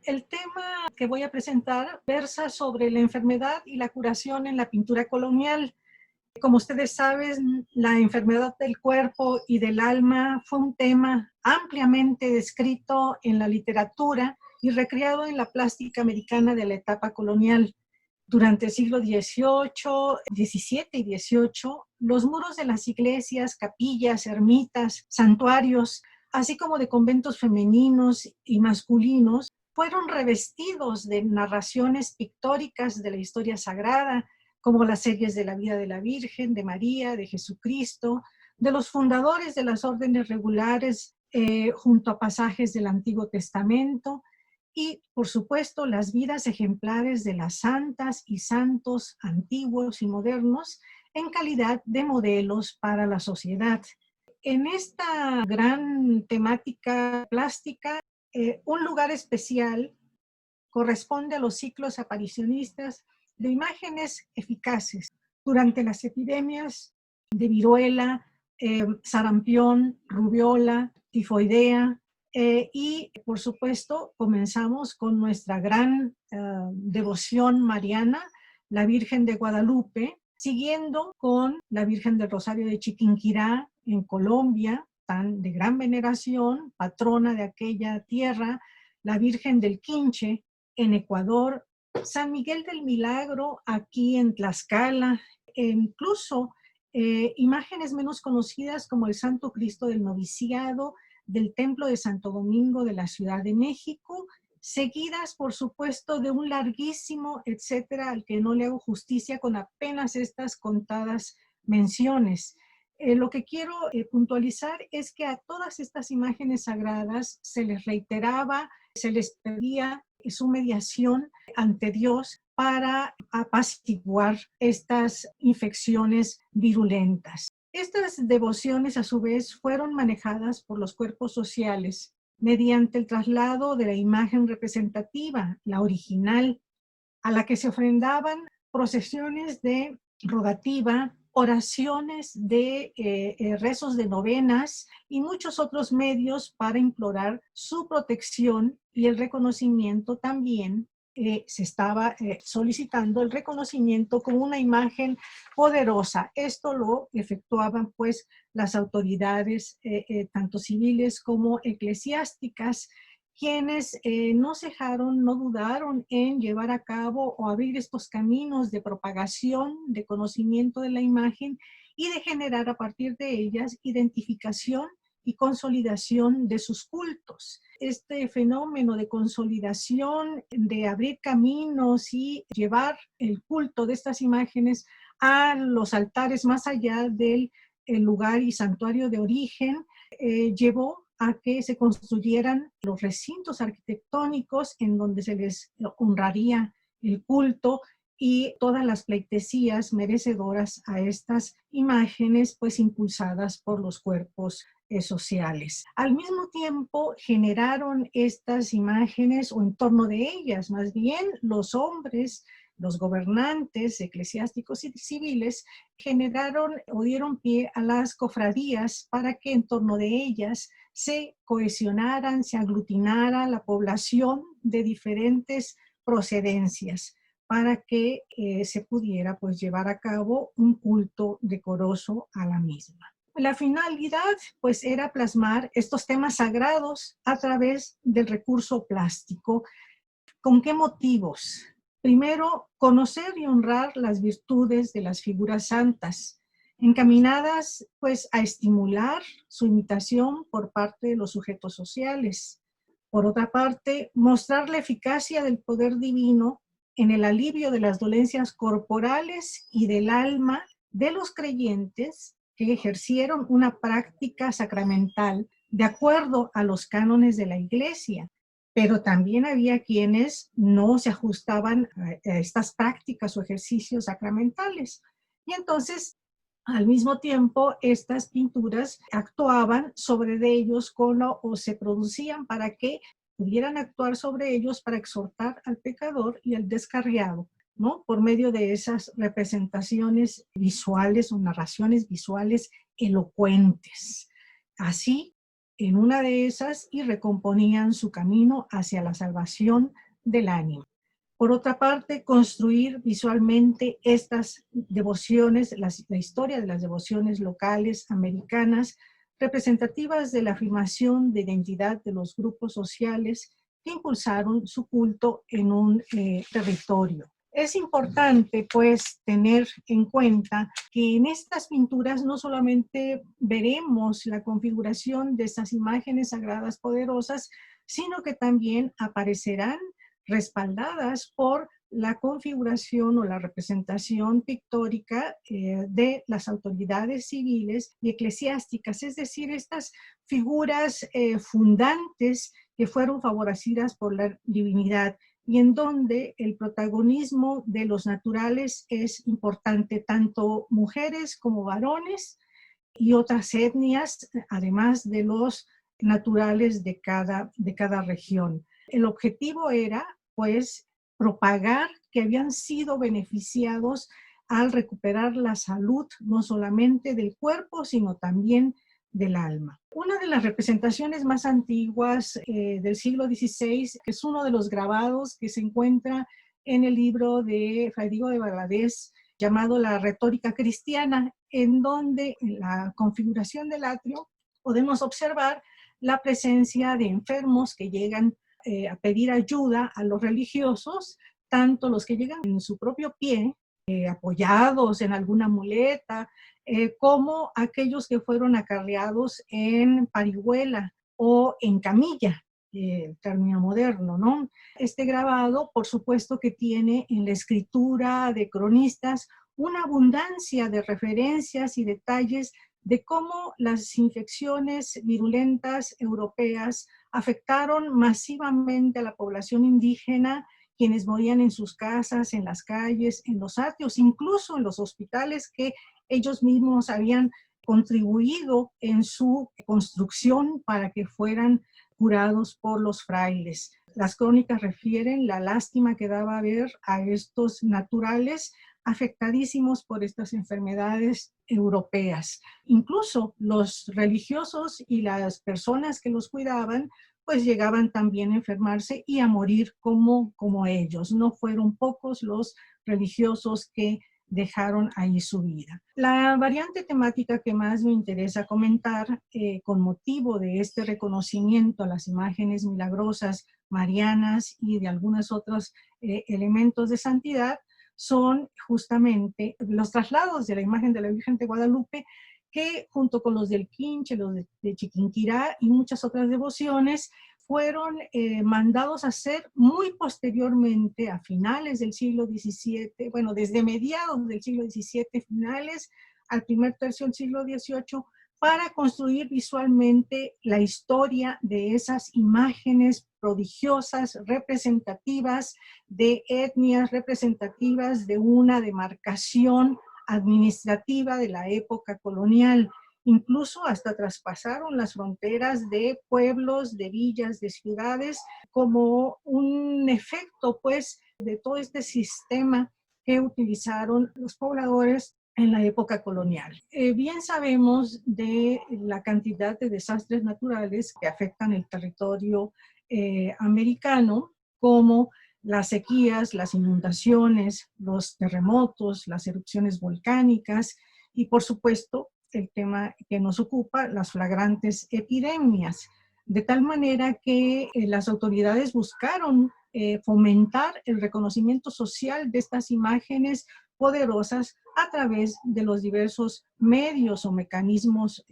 El tema que voy a presentar versa sobre la enfermedad y la curación en la pintura colonial. Como ustedes saben, la enfermedad del cuerpo y del alma fue un tema ampliamente descrito en la literatura y recreado en la plástica americana de la etapa colonial. Durante el siglo XVIII, XVII y XVIII, los muros de las iglesias, capillas, ermitas, santuarios, así como de conventos femeninos y masculinos, fueron revestidos de narraciones pictóricas de la historia sagrada, como las series de la vida de la Virgen, de María, de Jesucristo, de los fundadores de las órdenes regulares, junto a pasajes del Antiguo Testamento, y, por supuesto, las vidas ejemplares de las santas y santos antiguos y modernos en calidad de modelos para la sociedad. En esta gran temática plástica, un lugar especial corresponde a los ciclos aparicionistas de imágenes eficaces durante las epidemias de viruela, sarampión, rubiola, tifoidea, y por supuesto comenzamos con nuestra gran devoción mariana, la Virgen de Guadalupe, siguiendo con la Virgen del Rosario de Chiquinquirá en Colombia, tan de gran veneración, patrona de aquella tierra, la Virgen del Quinche en Ecuador, San Miguel del Milagro aquí en Tlaxcala, e incluso imágenes menos conocidas como el Santo Cristo del Noviciado, del Templo de Santo Domingo de la Ciudad de México, seguidas, por supuesto, de un larguísimo etcétera, al que no le hago justicia con apenas estas contadas menciones. Lo que quiero puntualizar es que a todas estas imágenes sagradas se les reiteraba, se les pedía su mediación ante Dios para apaciguar estas infecciones virulentas. Estas devociones, a su vez, fueron manejadas por los cuerpos sociales mediante el traslado de la imagen representativa, la original, a la que se ofrendaban procesiones de rogativa, oraciones de rezos de novenas y muchos otros medios para implorar su protección y el reconocimiento también. Se estaba solicitando el reconocimiento como una imagen poderosa. Esto lo efectuaban pues las autoridades tanto civiles como eclesiásticas, quienes no cejaron, no dudaron en llevar a cabo o abrir estos caminos de propagación, de conocimiento de la imagen y de generar a partir de ellas identificación y consolidación de sus cultos. Este fenómeno de consolidación, de abrir caminos y llevar el culto de estas imágenes a los altares más allá del lugar y santuario de origen, llevó a que se construyeran los recintos arquitectónicos en donde se les honraría el culto y todas las pleitesías merecedoras a estas imágenes, pues impulsadas por los cuerpos sociales. Al mismo tiempo generaron estas imágenes, o en torno de ellas más bien, los hombres, los gobernantes eclesiásticos y civiles generaron o dieron pie a las cofradías para que en torno de ellas se cohesionaran, se aglutinara la población de diferentes procedencias para que se pudiera pues llevar a cabo un culto decoroso a la misma. La finalidad pues era plasmar estos temas sagrados a través del recurso plástico. ¿Con qué motivos? Primero, conocer y honrar las virtudes de las figuras santas, encaminadas pues a estimular su imitación por parte de los sujetos sociales. Por otra parte, mostrar la eficacia del poder divino en el alivio de las dolencias corporales y del alma de los creyentes que ejercieron una práctica sacramental de acuerdo a los cánones de la Iglesia. Pero también había quienes no se ajustaban a estas prácticas o ejercicios sacramentales. Y entonces, al mismo tiempo, estas pinturas actuaban sobre ellos o se producían para que pudieran actuar sobre ellos para exhortar al pecador y al descarriado, ¿no? Por medio de esas representaciones visuales o narraciones visuales elocuentes. Así, en una de esas y recomponían su camino hacia la salvación del ánima. Por otra parte, construir visualmente estas devociones, la historia de las devociones locales americanas, representativas de la afirmación de identidad de los grupos sociales que impulsaron su culto en un territorio. Es importante, pues, tener en cuenta que en estas pinturas no solamente veremos la configuración de estas imágenes sagradas poderosas, sino que también aparecerán respaldadas por la configuración o la representación pictórica de las autoridades civiles y eclesiásticas, es decir, estas figuras fundantes que fueron favorecidas por la divinidad y en donde el protagonismo de los naturales es importante, tanto mujeres como varones y otras etnias, además de los naturales de cada región. El objetivo era, pues, propagar que habían sido beneficiados al recuperar la salud, no solamente del cuerpo, sino también del alma. Una de las representaciones más antiguas del siglo XVI, que es uno de los grabados que se encuentra en el libro de Fray Diego de Valadez, llamado La retórica cristiana, en donde en la configuración del atrio podemos observar la presencia de enfermos que llegan a pedir ayuda a los religiosos, tanto los que llegan en su propio pie, apoyados en alguna muleta, como aquellos que fueron acarreados en parihuela o en camilla, el término moderno, ¿no? Este grabado, por supuesto que tiene en la escritura de cronistas una abundancia de referencias y detalles de cómo las infecciones virulentas europeas afectaron masivamente a la población indígena, quienes morían en sus casas, en las calles, en los atrios, incluso en los hospitales que ellos mismos habían contribuido en su construcción para que fueran curados por los frailes. Las crónicas refieren la lástima que daba ver a estos naturales afectadísimos por estas enfermedades europeas. Incluso los religiosos y las personas que los cuidaban pues llegaban también a enfermarse y a morir como ellos. No fueron pocos los religiosos que dejaron ahí su vida. La variante temática que más me interesa comentar con motivo de este reconocimiento a las imágenes milagrosas marianas y de algunos otros elementos de santidad son justamente los traslados de la imagen de la Virgen de Guadalupe, que junto con los del Quinche, los de Chiquinquirá y muchas otras devociones, fueron mandados a hacer muy posteriormente, a finales del siglo XVII, bueno, desde mediados del siglo XVII, finales al primer tercio del siglo XVIII, para construir visualmente la historia de esas imágenes prodigiosas, representativas de etnias, representativas de una demarcación administrativa de la época colonial. Incluso hasta traspasaron las fronteras de pueblos, de villas, de ciudades, como un efecto, pues, de todo este sistema que utilizaron los pobladores en la época colonial. Bien sabemos de la cantidad de desastres naturales que afectan el territorio americano, como las sequías, las inundaciones, los terremotos, las erupciones volcánicas y, por supuesto, el tema que nos ocupa, las flagrantes epidemias. De tal manera que las autoridades buscaron fomentar el reconocimiento social de estas imágenes poderosas a través de los diversos medios o mecanismos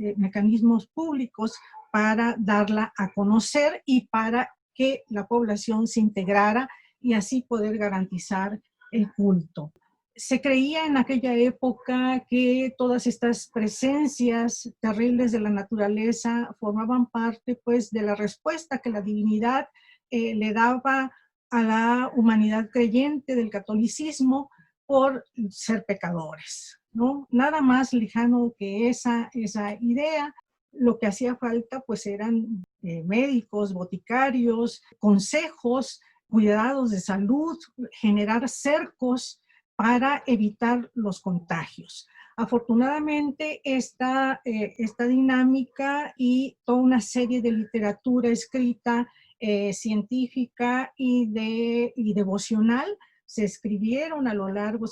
públicos para darla a conocer y para que la población se integrara y así poder garantizar el culto. Se creía en aquella época que todas estas presencias terribles de la naturaleza formaban parte, pues, de la respuesta que la divinidad le daba a la humanidad creyente del catolicismo por ser pecadores, ¿no? Nada más lejano que esa idea. Lo que hacía falta, pues, eran médicos, boticarios, consejos, cuidados de salud, generar cercos para evitar los contagios. Afortunadamente, esta dinámica y toda una serie de literatura escrita, científica y devocional se imprimieron a lo largo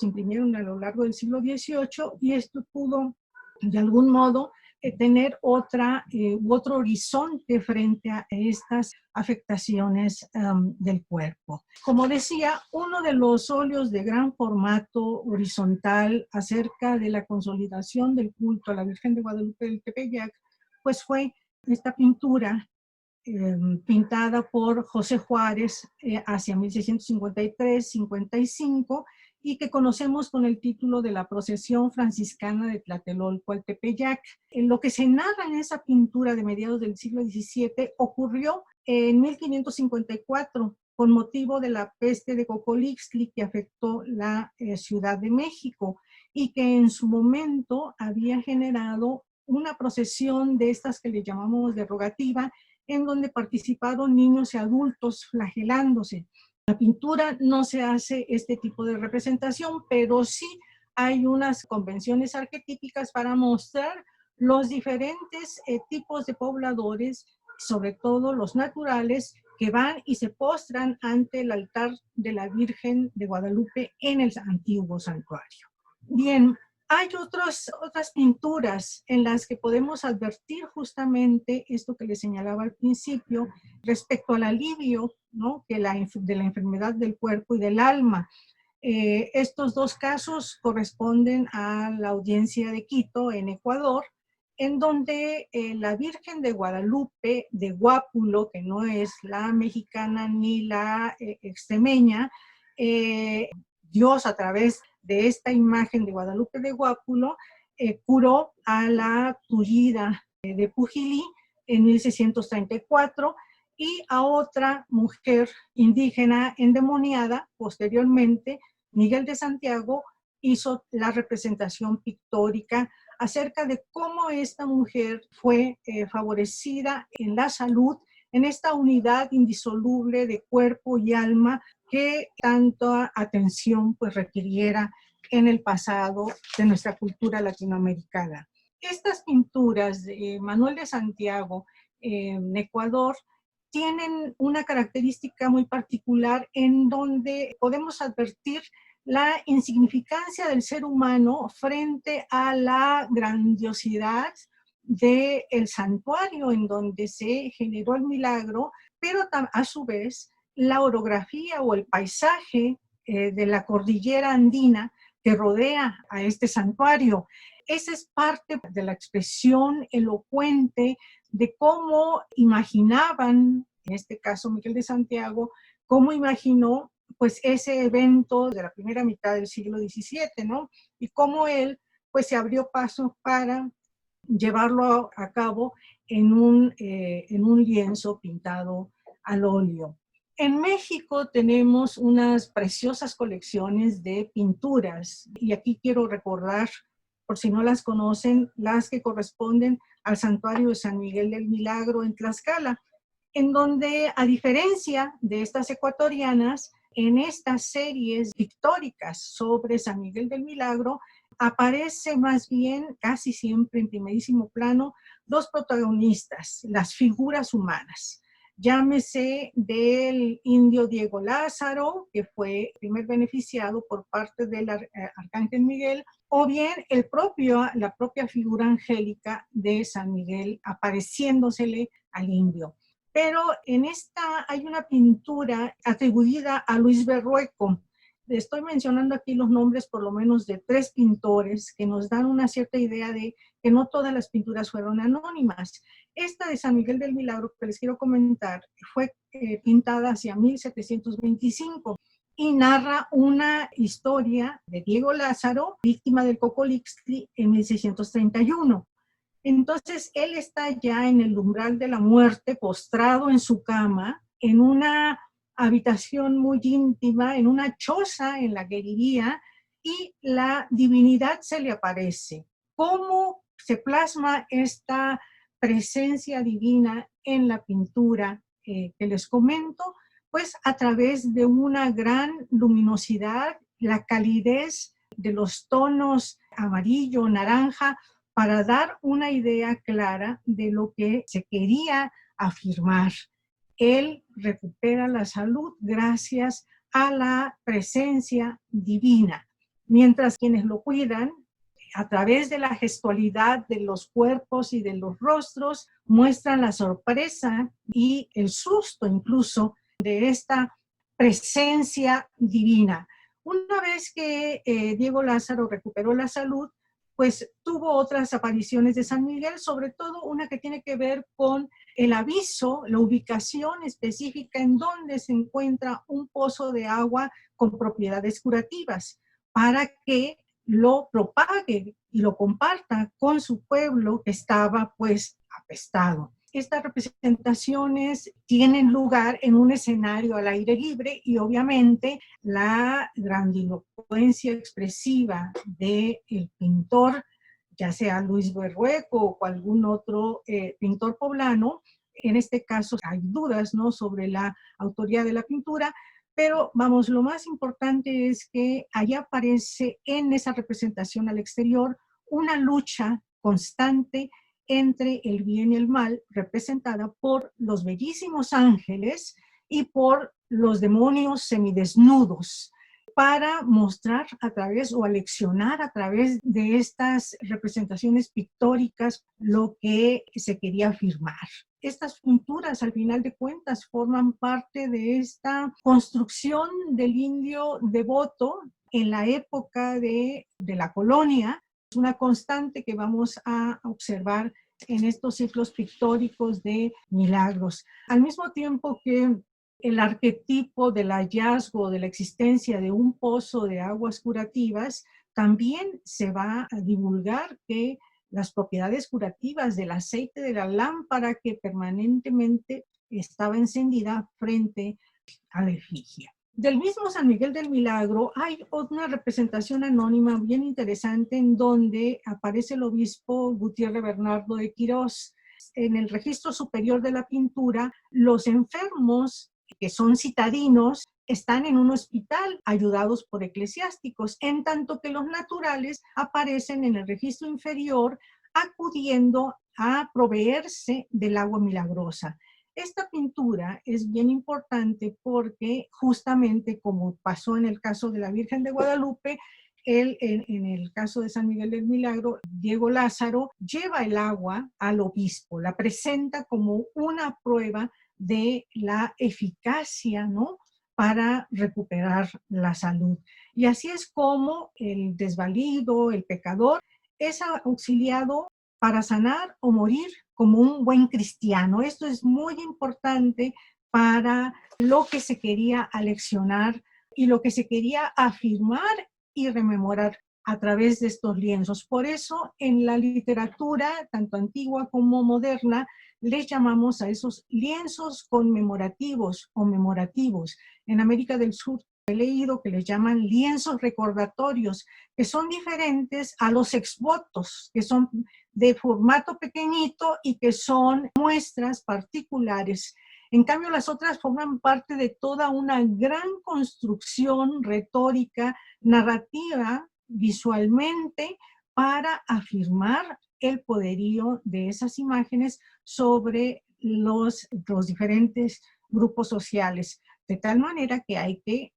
del siglo XVIII, y esto pudo, de algún modo, tener otro horizonte frente a estas afectaciones del cuerpo. Como decía, uno de los óleos de gran formato horizontal acerca de la consolidación del culto a la Virgen de Guadalupe del Tepeyac, pues fue esta pintura pintada por José Juárez hacia 1653-55, y que conocemos con el título de la Procesión Franciscana de Tlatelolco al Tepeyac. Lo que se narra en esa pintura de mediados del siglo XVII ocurrió en 1554 con motivo de la peste de Cocolixtli que afectó la Ciudad de México, y que en su momento había generado una procesión de estas que le llamamos de rogativa, en donde participaron niños y adultos flagelándose. La pintura no se hace este tipo de representación, pero sí hay unas convenciones arquetípicas para mostrar los diferentes tipos de pobladores, sobre todo los naturales, que van y se postran ante el altar de la Virgen de Guadalupe en el antiguo santuario. Bien, hay otras pinturas en las que podemos advertir justamente esto que les señalaba al principio respecto al alivio, ¿no?, de la enfermedad del cuerpo y del alma. Estos dos casos corresponden a la audiencia de Quito, en Ecuador, en donde la Virgen de Guadalupe de Guápulo, que no es la mexicana ni la extremeña, Dios a través de esta imagen de Guadalupe de Guápulo curó a la Tullida de Pujilí en 1634, y a otra mujer indígena endemoniada posteriormente. Miguel de Santiago hizo la representación pictórica acerca de cómo esta mujer fue favorecida en la salud, en esta unidad indisoluble de cuerpo y alma que tanta atención pues requiriera en el pasado de nuestra cultura latinoamericana. Estas pinturas de Manuel de Santiago en Ecuador tienen una característica muy particular, en donde podemos advertir la insignificancia del ser humano frente a la grandiosidad del santuario en donde se generó el milagro, pero a su vez la orografía o el paisaje de la cordillera andina que rodea a este santuario. Esa es parte de la expresión elocuente de cómo imaginaban, en este caso Miguel de Santiago, cómo imaginó pues ese evento de la primera mitad del siglo XVII, ¿no? Y cómo él pues se abrió paso para llevarlo a cabo en un lienzo pintado al óleo. En México tenemos unas preciosas colecciones de pinturas, y aquí quiero recordar, por si no las conocen, las que corresponden al santuario de San Miguel del Milagro en Tlaxcala, en donde, a diferencia de estas ecuatorianas, en estas series pictóricas sobre San Miguel del Milagro aparece más bien, casi siempre en primerísimo plano, dos protagonistas, las figuras humanas. Llámese del indio Diego Lázaro, que fue el primer beneficiado por parte del arcángel Miguel, o bien la propia figura angélica de San Miguel apareciéndosele al indio. Pero en esta hay una pintura atribuida a Luis Berrueco. Estoy mencionando aquí los nombres por lo menos de 3 pintores que nos dan una cierta idea de que no todas las pinturas fueron anónimas. Esta de San Miguel del Milagro que les quiero comentar fue pintada hacia 1725 y narra una historia de Diego Lázaro, víctima del Cocolixtli en 1631. Entonces, él está ya en el umbral de la muerte, postrado en su cama, en una habitación muy íntima, en una choza en la gueriría, y la divinidad se le aparece. ¿Cómo se plasma esta presencia divina en la pintura que les comento? Pues a través de una gran luminosidad, la calidez de los tonos amarillo, naranja, para dar una idea clara de lo que se quería afirmar. Él recupera la salud gracias a la presencia divina, mientras quienes lo cuidan, a través de la gestualidad de los cuerpos y de los rostros, muestran la sorpresa y el susto incluso de esta presencia divina. Una vez que Diego Lázaro recuperó la salud, pues tuvo otras apariciones de San Miguel, sobre todo una que tiene que ver con el aviso, la ubicación específica en donde se encuentra un pozo de agua con propiedades curativas, para que lo propague y lo comparta con su pueblo que estaba pues apestado. Estas representaciones tienen lugar en un escenario al aire libre y obviamente la grandilocuencia expresiva del pintor, ya sea Luis Berrueco o algún otro pintor poblano, en este caso hay dudas, ¿no?, sobre la autoría de la pintura, pero vamos, lo más importante es que allá aparece en esa representación al exterior una lucha constante entre el bien y el mal, representada por los bellísimos ángeles y por los demonios semidesnudos, para mostrar a través o aleccionar a través de estas representaciones pictóricas lo que se quería afirmar. Estas pinturas, al final de cuentas, forman parte de esta construcción del indio devoto en la época de la colonia. Es una constante que vamos a observar en estos ciclos pictóricos de milagros. Al mismo tiempo que el arquetipo del hallazgo, de la existencia de un pozo de aguas curativas, también se va a divulgar que las propiedades curativas del aceite de la lámpara que permanentemente estaba encendida frente a la efigie. Del mismo San Miguel del Milagro hay una representación anónima bien interesante en donde aparece el obispo Gutiérrez Bernardo de Quirós. En el registro superior de la pintura, los enfermos que son citadinos están en un hospital ayudados por eclesiásticos, en tanto que los naturales aparecen en el registro inferior acudiendo a proveerse del agua milagrosa. Esta pintura es bien importante porque justamente como pasó en el caso de la Virgen de Guadalupe, en el caso de San Miguel del Milagro, Diego Lázaro lleva el agua al obispo, la presenta como una prueba de la eficacia, ¿no?, para recuperar la salud. Y así es como el desvalido, el pecador, es auxiliado para sanar o morir como un buen cristiano. Esto es muy importante para lo que se quería aleccionar y lo que se quería afirmar y rememorar a través de estos lienzos. Por eso en la literatura, tanto antigua como moderna, les llamamos a esos lienzos conmemorativos o memorativos. En América del Sur he leído que les llaman lienzos recordatorios, que son diferentes a los exvotos, que son de formato pequeñito y que son muestras particulares. En cambio, las otras forman parte de toda una gran construcción retórica, narrativa, visualmente, para afirmar el poderío de esas imágenes sobre los diferentes grupos sociales. De tal manera que hay que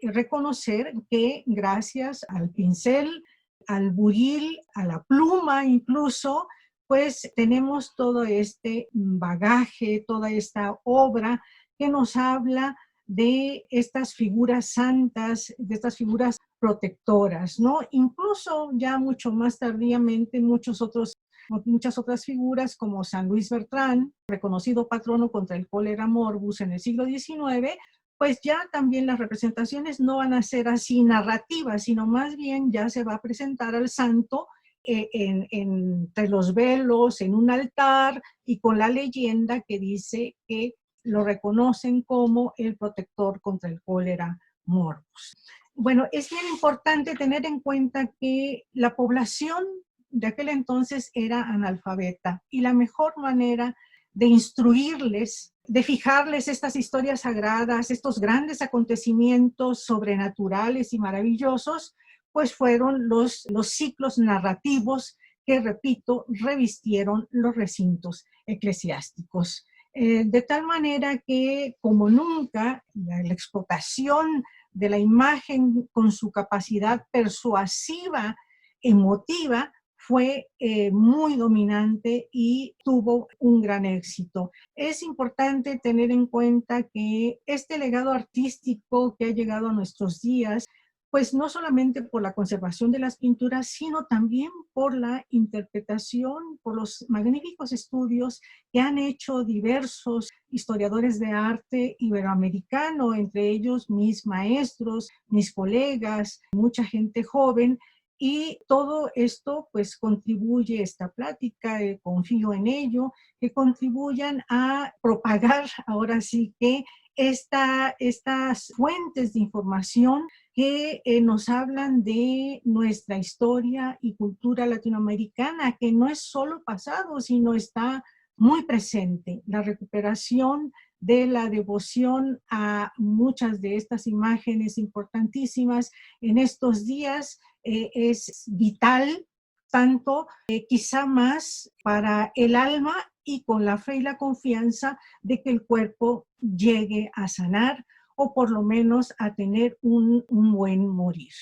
reconocer que gracias al pincel, al buril, a la pluma incluso, pues tenemos todo este bagaje, toda esta obra que nos habla de estas figuras santas, de estas figuras protectoras, ¿no? Incluso ya mucho más tardíamente muchas otras figuras como San Luis Bertrán, reconocido patrono contra el cólera morbus en el siglo XIX, pues ya también las representaciones no van a ser así narrativas, sino más bien ya se va a presentar al santo entre los velos, en un altar y con la leyenda que dice que lo reconocen como el protector contra el cólera morbus. Bueno, es bien importante tener en cuenta que la población de aquel entonces era analfabeta y la mejor manera de instruirles, de fijarles estas historias sagradas, estos grandes acontecimientos sobrenaturales y maravillosos, pues fueron los ciclos narrativos que, repito, revistieron los recintos eclesiásticos. De tal manera que, como nunca, la explotación de la imagen con su capacidad persuasiva, emotiva, fue muy dominante y tuvo un gran éxito. Es importante tener en cuenta que este legado artístico que ha llegado a nuestros días, pues no solamente por la conservación de las pinturas, sino también por la interpretación, por los magníficos estudios que han hecho diversos historiadores de arte iberoamericano, entre ellos mis maestros, mis colegas, mucha gente joven. Y todo esto pues contribuye, esta plática, confío en ello, que contribuyan a propagar ahora sí que estas fuentes de información que nos hablan de nuestra historia y cultura latinoamericana, que no es solo pasado, sino está muy presente. La recuperación de la devoción a muchas de estas imágenes importantísimas en estos días es vital, tanto quizá más para el alma y con la fe y la confianza de que el cuerpo llegue a sanar o por lo menos a tener un buen morir.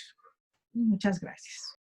Muchas gracias.